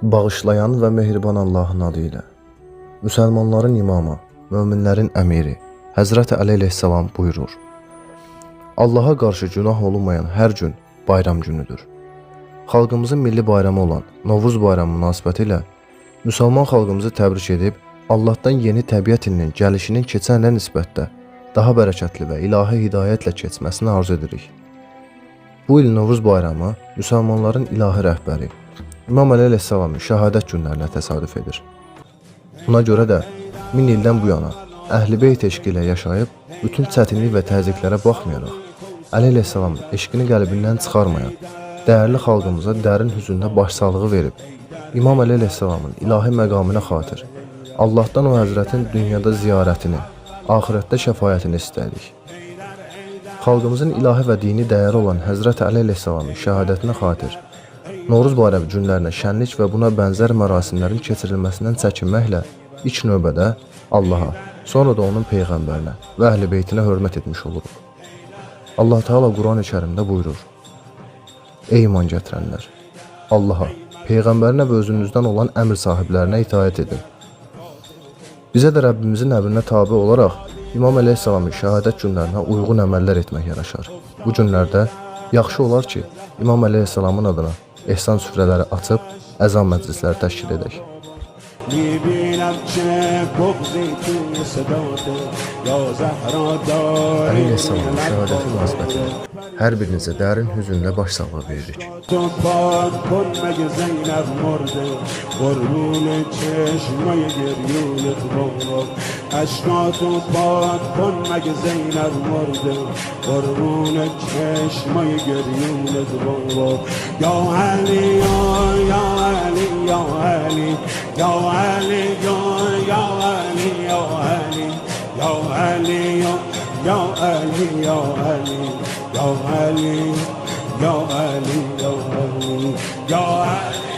Bağışlayan və mehriban Allahın adı ilə. Müsəlmanların imamı, möminlərin əmiri Həzrəti Əli əleyhissalam buyurur: Allaha qarşı günah olunmayan hər gün bayram günüdür. Xalqımızın milli bayramı olan Novruz bayramı münasibəti ilə müsəlman xalqımızı təbrik edib, Allahdan yeni təbiət ilinin gəlişinin keçən ilə nisbətdə daha bərəkətli və ilahi hidayətlə keçməsini arzu edirik. Bu il Novruz bayramı müsəlmanların ilahi rəhbəri İmam Əli əleyhissalamın şəhadət günlərinə təsadüf edir. Buna görə də 1000 ildən bu yana Əhl-i Beyt eşqi ilə yaşayıb, bütün çətinlik və təzyiqlərə baxmayaraq, Əli əleyhissalamın eşqini qəlbindən çıxarmayan, dəyərli xalqımıza dərin hüzündə başsağlığı verib, İmam Əli əleyhissalamın ilahi məqamına xatir, Allahdan o həzrətin dünyada ziyarətini, axirətdə şəfayətini istədik. Xalqımızın ilahi və dini dəyəri olan Həzrət Əli əleyhissalamın şəhadətinə xatir, Novruz bayramı günlərinə şənlik və buna bənzər mərasimlərin keçirilməsindən çəkinməklə ilk növbədə Allaha, sonra da onun Peyğəmbərinə və Əhl-i Beytinə hörmət etmiş oluruq. Allah Teala Quran-ı Kərimdə buyurur: Ey iman gətirənlər! Allaha, Peyğəmbərinə və özünüzdən olan əmr sahiblərinə itaət edin. Bizə də Rəbbimizin əmrinə tabi olaraq İmam əleyhissalamın şəhadət günlərinə uyğun əməllər etmək yaraşar. Bu günlərdə yaxşı olar ki, İmam əleyhissalamın adına ehsan süfrələri açıb, əzan məclisləri təşkil edək. Əli əleyhissalamın şəhadəti münasibətilə hər birinizə dərin hüzünlə başsağlığı veririk. Ya Ali,